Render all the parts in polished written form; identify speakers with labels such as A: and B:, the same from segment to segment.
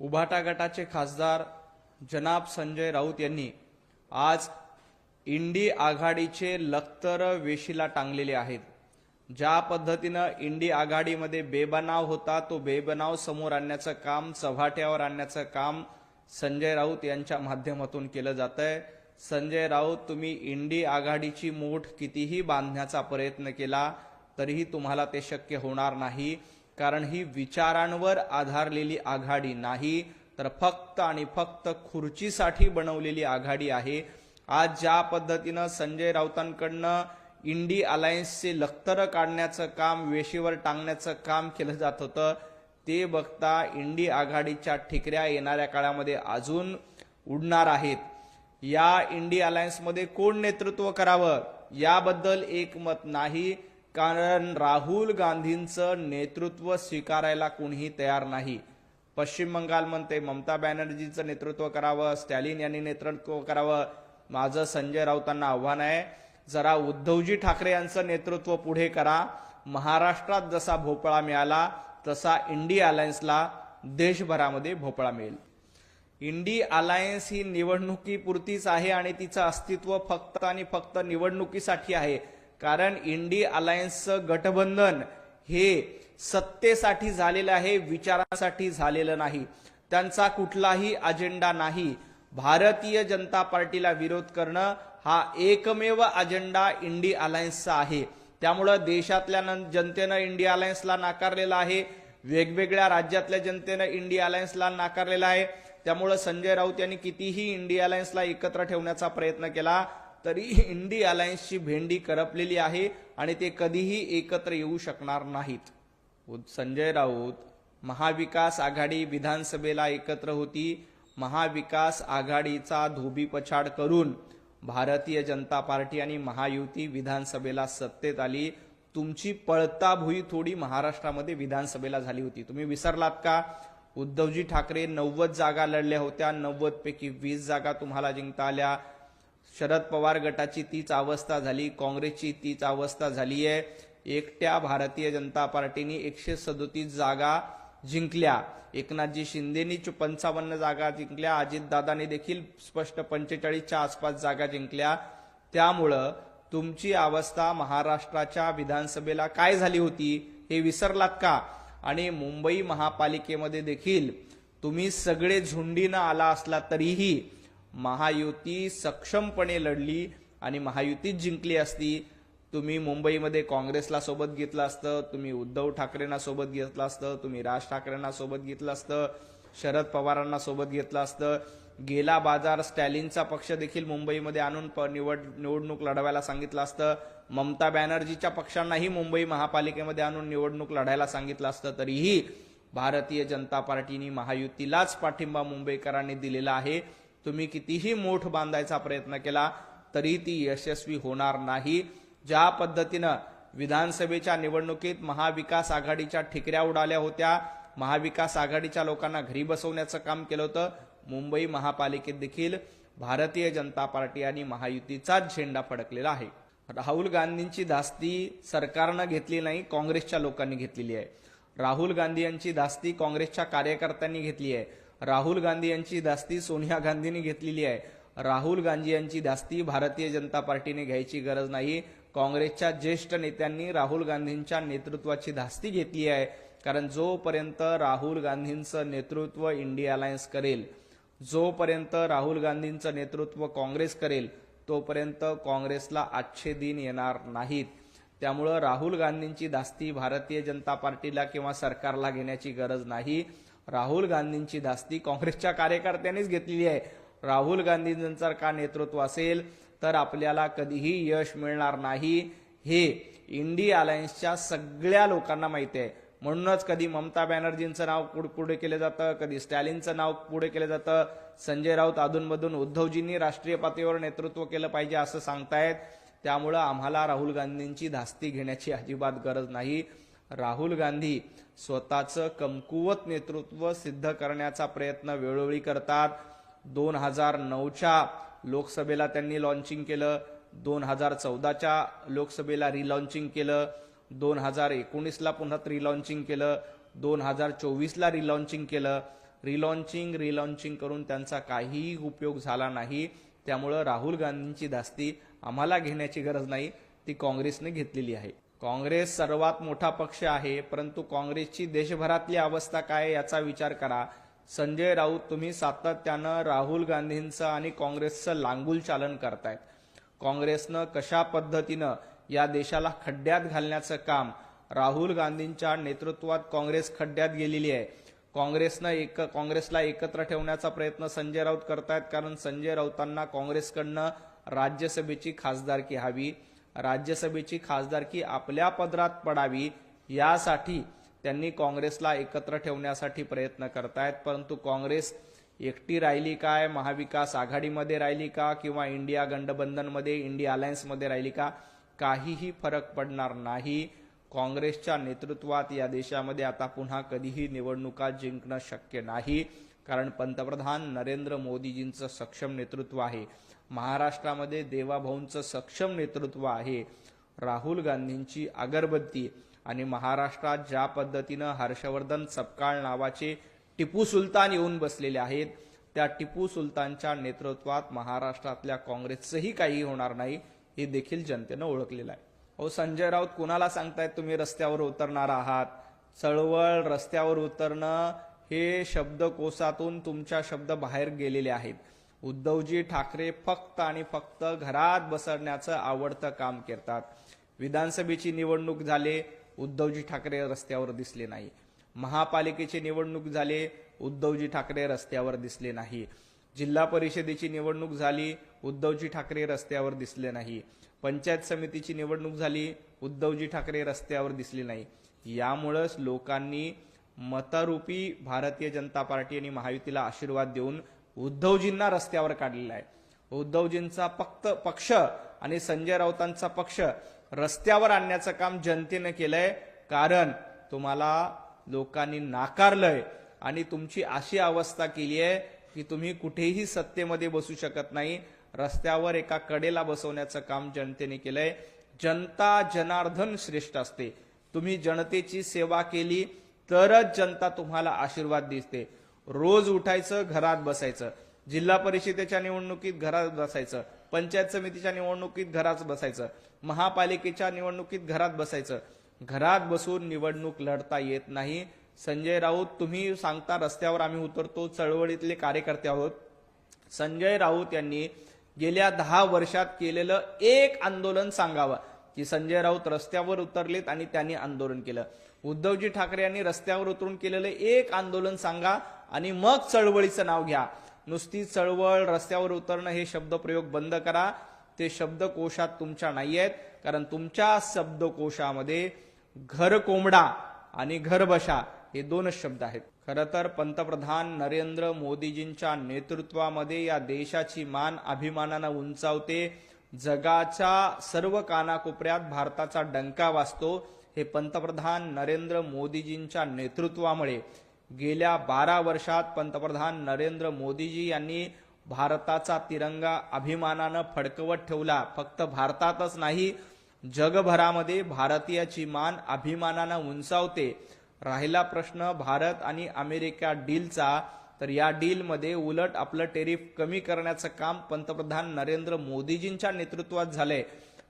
A: उभाटा गटाचे खासदार जनाब संजय राऊत यांनी आज इंडी आघाडीचे लखतर वेशीला टांगलेले आहेत। ज्या पद्धतीनं इंडी आघाडीमध्ये बेबनाव होता तो बेबनाव समोर आणण्याचं काम, चव्हाट्यावर आणण्याचं काम संजय राऊत यांच्या माध्यमातून केलं जातंय। संजय राऊत, तुम्ही इंडी आघाडीची मूठ कितीही बांधण्याचा प्रयत्न केला तरीही तुम्हाला ते शक्य होणार नाही, कारण ही विचारांवर आधारलेली आघाडी नाही तर फक्त आणि फक्त खुर्चीसाठी बनवलेली आघाडी आहे। आज ज्या पद्धतीनं संजय राऊतांकडनं इंडी अलायन्सचे लखतर काढण्याचं काम, वेशीवर टांगण्याचं काम केलं जात होतं, ते बघता इंडी आघाडीच्या ठिकऱ्या येणाऱ्या काळामध्ये अजून उडणार आहेत। या इंडी अलायन्समध्ये कोण नेतृत्व करावं याबद्दल एकमत नाही, कारण राहुल गांधींचं नेतृत्व स्वीकारायला कोणीही तयार नाही। पश्चिम बंगाल म्हणते ममता बॅनर्जींचं नेतृत्व करावं, स्टॅलिन यांनी नेतृत्व करावं। माझं संजय राऊतांना आव्हान आहे, जरा उद्धवजी ठाकरे यांचं नेतृत्व पुढे करा। महाराष्ट्रात जसा भोपळा मिळाला तसा इंडी अलायन्सला देशभरामध्ये भोपळा मिळेल। इंडी अलायन्स ही निवडणुकीपुरतीच आहे आणि तिचं अस्तित्व फक्त आणि फक्त निवडणुकीसाठी आहे, कारण इंडी अलायन्सचं गठबंधन हे सत्तेसाठी झालेलं आहे, विचारांसाठी झालेलं नाही। त्यांचा कुठलाही अजेंडा नाही। भारतीय जनता पार्टीला विरोध करणं हा एकमेव अजेंडा इंडी अलायन्सचा आहे। त्यामुळे देशातल्या जनतेनं इंडी अलायन्सला नाकारलेला आहे, वेगवेगळ्या राज्यातल्या जनतेनं इंडी अलायन्सला नाकारलेला आहे। त्यामुळे संजय राऊत यांनी कितीही इंडी अलायन्सला एकत्र ठेवण्याचा प्रयत्न केला तरी इंडी अलायन्सची भेंडी करपलेली आहे आणि ते कधीही एकत्र येऊ शकणार नाहीत। संजय राऊत, महाविकास आघाडी विधानसभेला एकत्र होती, महाविकास आघाडीचा धोबीपछाड करून भारतीय जनता पार्टी आणि महायुती विधानसभेला सत्तेत आली। तुमची पळताभुई थोडी महाराष्ट्रामध्ये विधानसभेला झाली होती, तुम्ही विसरलात का? उद्धवजी ठाकरे 90 जागा लढल्या होत्या, 90 पैकी 20 जागा तुम्हाला जिंकता आल्या। शरद पवार गटाची तीच अवस्था झाली, काँग्रेसची तीच अवस्था झाली आहे। एकट्या भारतीय जनता पार्टीने 137 जागा जिंकल्या, एकनाथजी शिंदेनी 55 जागा जिंकल्या, अजितदादांनी देखील स्पष्ट 45च्या आसपास जागा जिंकल्या। त्यामुळं तुमची अवस्था महाराष्ट्राच्या विधानसभेला काय झाली होती हे विसरलात का? आणि मुंबई महापालिकेमध्ये देखील तुम्ही सगळे झुंडीनं आला असला तरीही महायुती सक्षमपणे लढली आणि महायुतीच जिंकली असती। तुम्ही मुंबईमध्ये काँग्रेसला सोबत घेतलं असतं, तुम्ही उद्धव ठाकरेंना सोबत घेतलं असतं, तुम्ही राज ठाकरेंना सोबत घेतलं असतं, शरद पवारांना सोबत घेतलं असतं। गेला बाजार स्टॅलिनचा पक्ष देखील मुंबईमध्ये आणून निवडणूक लढवायला सांगितलं असतं, ममता बॅनर्जीच्या पक्षांनाही मुंबई महापालिकेमध्ये आणून निवडणूक लढायला सांगितलं असतं, तरीही भारतीय जनता पार्टीने महायुतीलाच पाठिंबा मुंबईकरांनी दिलेला आहे। तुम्ही कितीही मोठ बांधायचा प्रयत्न केला तरी ती यशस्वी होणार नाही। ज्या पद्धतीनं विधानसभेच्या निवडणुकीत महाविकास आघाडीच्या ठिकऱ्या उडाल्या होत्या, महाविकास आघाडीच्या लोकांना घरी बसवण्याचं काम केलं होतं, मुंबई महापालिकेत देखील भारतीय जनता पार्टी आणि महायुतीचाच झेंडा फडकलेला आहे। राहुल गांधींची धास्ती सरकारनं घेतली नाही, काँग्रेसच्या लोकांनी घेतलेली आहे। राहुल गांधी यांची धास्ती काँग्रेसच्या कार्यकर्त्यांनी घेतली आहे। राहुल गांधी यांची धास्ती सोनिया गांधींनी घेतलेली आहे। राहुल गांधी यांची धास्ती भारतीय जनता पार्टीने घ्यायची गरज नाही। काँग्रेसच्या ज्येष्ठ नेत्यांनी राहुल गांधींच्या नेतृत्वाची धास्ती घेतली आहे, कारण जोपर्यंत राहुल गांधींचं नेतृत्व इंडी अलायन्स करेल, जोपर्यंत राहुल गांधींचं नेतृत्व काँग्रेस करेल, तोपर्यंत काँग्रेसला अच्छे दिन येणार नाहीत। त्यामुळं राहुल गांधींची धास्ती भारतीय जनता पार्टीला किंवा सरकारला घेण्याची गरज नाही। राहुल गांधींची धास्ती काँग्रेसच्या कार्यकर्त्यांनीच घेतलेली आहे। राहुल गांधींचं का नेतृत्व असेल तर आपल्याला कधीही यश मिळणार नाही, हे इंडी अलायन्सच्या सगळ्या लोकांना माहिती आहे। म्हणूनच कधी ममता बॅनर्जींचं नाव पुढे केलं जातं, कधी स्टॅलिनचं नाव पुढे केलं जातं। संजय राऊत अधूनमधून उद्धवजींनी राष्ट्रीय पातळीवर नेतृत्व केलं पाहिजे असं सांगतायत। त्यामुळं आम्हाला राहुल गांधींची धास्ती घेण्याची अजिबात गरज नाही। राहुल गांधी स्वतःचं कमकुवत नेतृत्व सिद्ध करण्याचा प्रयत्न वेळोवेळी करतात। 2009च्या लोकसभेला त्यांनी लॉन्चिंग केलं, 2014च्या लोकसभेला रिलॉन्चिंग केलं, 2019ला पुन्हा रिलॉन्चिंग केलं, 2024ला रिलॉन्चिंग केलं। रिलॉन्चिंग करून त्यांचा काहीही उपयोग झाला नाही. त्यामुळं राहुल गांधींची धास्ती आम्हाला घेण्याची गरज नाही, ती काँग्रेसने घेतलेली आहे. काँग्रेस सर्वात मोठा पक्ष आहे, परंतु काँग्रेसची देशभरातली अवस्था काय याचा विचार करा. संजय राऊत तुम्ही सातत्यानं राहुल गांधींचं आणि काँग्रेसचं लांगुल चालन करतायत. काँग्रेसनं कशा पद्धतीनं या देशाला खड्ड्यात घालण्याचं काम, राहुल गांधींच्या नेतृत्वात काँग्रेस खड्ड्यात गेलेली आहे. काँग्रेसला एकत्र ठेवण्याचा प्रयत्न संजय राऊत करतायत, कारण संजय राऊतांना काँग्रेसकडनं राज्यसभेची खासदारकी हवी. राज्यसभेची खासदारकी आपल्या पदरात पडावी यासाठी त्यांनी काँग्रेसला एकत्र ठेवण्यासाठी प्रयत्न करतायत. परंतु काँग्रेस एकटी राहिली काय, महाविकास आघाडीमध्ये राहिली का, किंवा इंडिया गठबंधनमध्ये, इंडिया अलायन्समध्ये राहिली का, काहीही फरक पडणार नाही. काँग्रेसच्या नेतृत्वात या देशामध्ये आता पुन्हा कधीही निवडणुका जिंकणं शक्य नाही, कारण पंतप्रधान नरेंद्र मोदीजींचं सक्षम नेतृत्व आहे. महाराष्ट्रामध्ये देवाभाऊंचं सक्षम नेतृत्व आहे. राहुल गांधींची अगरबत्ती आणि महाराष्ट्रात ज्या पद्धतीनं हर्षवर्धन सपकाळ नावाचे टिपू सुलतान येऊन बसलेले आहेत, त्या टिपू सुलतानच्या नेतृत्वात महाराष्ट्रातल्या काँग्रेसचंही काही होणार नाही, हे देखील जनतेनं ओळखलेलं आहे. संजय राऊत कुणाला सांगतायत तुम्ही रस्त्यावर उतरणार आहात? चळवळ, रस्त्यावर उतरणं हे शब्दकोशातून तुमच्या शब्द बाहेर गेलेले आहेत. उद्धवजी ठाकरे फक्त आणि फक्त घरात बसण्याचं आवडतं काम करतात. विधानसभेची निवडणूक झाले, उद्धवजी ठाकरे रस्त्यावर दिसले नाही. महापालिकेची निवडणूक झाले, उद्धवजी ठाकरे रस्त्यावर दिसले नाही. जिल्हा परिषदेची निवडणूक झाली, उद्धवजी ठाकरे रस्त्यावर दिसले नाही. पंचायत समितीची निवडणूक झाली, उद्धवजी ठाकरे रस्त्यावर दिसले नाही. यामुळेच लोकांनी मतरूपी भारतीय जनता पार्टी आणि महायुतीला आशीर्वाद देऊन उद्धवजींना रस्त्यावर काढलेला आहे. उद्धवजींचा फक्त पक्ष आणि संजय राऊतांचा पक्ष रस्त्यावर आणण्याचं काम जनतेने केलंय, कारण तुम्हाला लोकांनी नाकारलंय आणि तुमची अशी अवस्था केली आहे की तुम्ही कुठेही सत्तेमध्ये बसू शकत नाही. रस्त्यावर एका कडेला बसवण्याचं काम जनतेने केलंय. जनता जनार्दन श्रेष्ठ असते. तुम्ही जनतेची सेवा केली तरच जनता तुम्हाला आशीर्वाद देते. रोज उठायचं, घरात बसायचं, जिल्हा परिषदेच्या निवडणुकीत घरात बसायचं, पंचायत समितीच्या निवडणुकीत घरात बसायचं, महापालिकेच्या निवडणुकीत घरात बसायचं. घरात बसून निवडणूक लढता येत नाही. संजय राऊत तुम्ही सांगता रस्त्यावर आम्ही उतरतो, चळवळीतले कार्यकर्ते आहोत. संजय राऊत यांनी गेल्या 10 वर्षात केलेलं एक आंदोलन सांगावं की संजय राऊत रस्त्यावर उतरलेत आणि त्यांनी आंदोलन केलं. उद्धवजी ठाकरे यांनी रस्त्यावर उतरून केलेलं एक आंदोलन सांगा आणि मग चळवळीचं नाव घ्या. नुसती चळवळ, रस्त्यावर उतरणं हे शब्दप्रयोग बंद करा. ते शब्दकोशात तुमच्या नाही आहेत, कारण तुमच्या शब्दकोशामध्ये घर कोंबडा आणि घर बशा हे 2च शब्द आहेत. खरं तर पंतप्रधान नरेंद्र मोदीजींच्या नेतृत्वामध्ये या देशाची मान अभिमानानं उंचावते. जगाच्या सर्व कानाकोपऱ्यात भारताचा डंका वाजतो. हे पंतप्रधान नरेंद्र मोदीजींच्या नेतृत्वामुळे गेल्या 12 वर्षात पंतप्रधान नरेंद्र मोदीजी यांनी भारताचा तिरंगा अभिमानानं फडकवत ठेवला. फक्त भारतातच नाही, जगभरामध्ये भारतीयाची मान अभिमानानं उंचावते. राहिला प्रश्न भारत आणि अमेरिका डीलचा, तर या डीलमध्ये उलट आपलं टेरिफ कमी करण्याचं काम पंतप्रधान नरेंद्र मोदीजींच्या नेतृत्वात झालंय.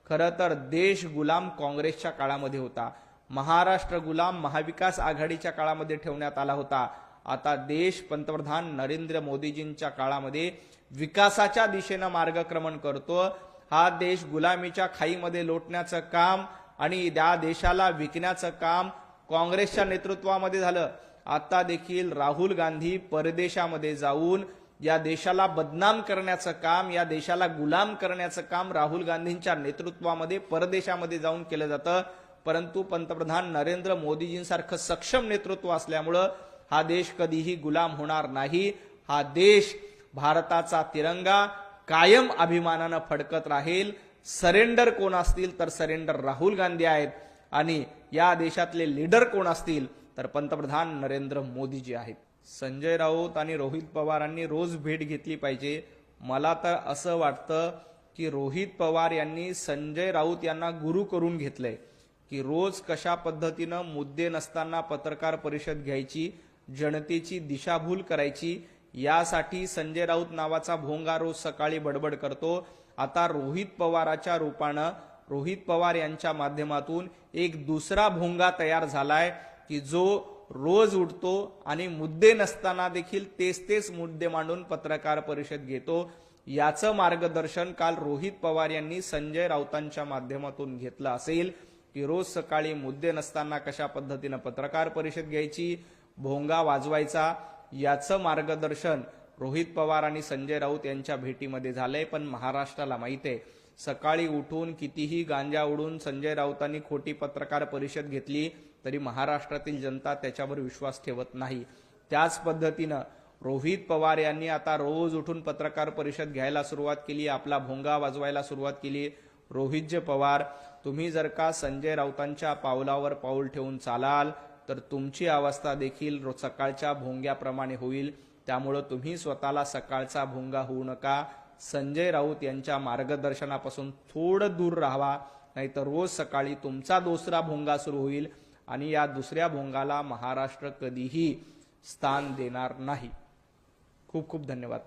A: खरं तर देश गुलाम काँग्रेसच्या काळामध्ये होता. महाराष्ट्र गुलाम महाविकास आघाडीच्या काळामध्ये ठेवण्यात आला होता. आता देश पंतप्रधान नरेंद्र मोदीजींच्या काळामध्ये विकासाच्या दिशेनं मार्गक्रमण करतो. हा देश गुलामीच्या खाईमध्ये लोटण्याचं काम आणि त्या देशाला विकण्याचं काम काँग्रेसच्या नेतृत्वामध्ये झालं. आता देखील राहुल गांधी परदेशामध्ये जाऊन या देशाला बदनाम करण्याचं काम, या देशाला गुलाम करण्याचं काम राहुल गांधींच्या नेतृत्वामध्ये परदेशामध्ये जाऊन केलं जातं. परंतु पंतप्रधान नरेंद्र मोदीजींसारखं सक्षम नेतृत्व असल्यामुळं हा देश कधीही गुलाम होणार नाही. हा देश भारताचा तिरंगा कायम अभिमानानं फडकत राहील. सरेंडर कोण असतील तर सरेंडर राहुल गांधी आहेत आणि या देशातले लीडर कोण असतील तर पंतप्रधान नरेंद्र मोदीजी आहेत. संजय राऊत आणि रोहित पवारांनी रोज भेट घेतली पाहिजे. मला तर असं वाटतं की रोहित पवार यांनी संजय राऊत यांना गुरु करून घेतलंय की रोज कशा पद्धतीनं मुद्दे नसताना पत्रकार परिषद घ्यायची जनतेची दिशाभूल करायची, यासाठी संजय राऊत नावाचा भोंगा रोज सकाळी बडबड करतो. आता रोहित पवाराच्या रूपानं, रोहित पवार यांच्या माध्यमातून एक दुसरा भोंगा तयार झालाय की जो रोज उठतो आणि मुद्दे नसताना देखील तेच मुद्दे मांडून पत्रकार परिषद घेतो. याचं मार्गदर्शन काल रोहित पवार यांनी संजय राऊतांच्या माध्यमातून घेतलं असेल की रोज सकाळी मुद्दे नसताना कशा पद्धतीनं पत्रकार परिषद घ्यायची, भोंगा वाजवायचा, याचं मार्गदर्शन रोहित पवार आणि संजय राऊत यांच्या भेटीमध्ये झालंय. पण महाराष्ट्राला माहिती आहे, सकाळी उठून कितीही गांजा उडून संजय राऊतांनी खोटी पत्रकार परिषद घेतली तरी महाराष्ट्रातील जनता त्याच्यावर विश्वास ठेवत नाही. त्याच पद्धतीनं रोहित पवार यांनी आता रोज उठून पत्रकार परिषद घ्यायला सुरुवात केली, आपला भोंगा वाजवायला सुरुवात केली. रोहितजी पवार, तुम्ही जर का संजय राऊतांच्या पावलावर पाऊल ठेवून चालाल तर तुमची अवस्था देखील सकाळच्या भोंग्याप्रमाणे होईल. त्यामुळे तुम्ही स्वतःला सकाळचा भोंगा होऊ नका. संजय राऊत यांच्या मार्गदर्शनापासून थोडं दूर राहावा, नाहीतर रोज सकाळी तुमचा दुसरा भोंगा सुरू होईल आणि या दुसऱ्या भोंगाला महाराष्ट्र कधीही स्थान देणार नाही. खूप खूप धन्यवाद.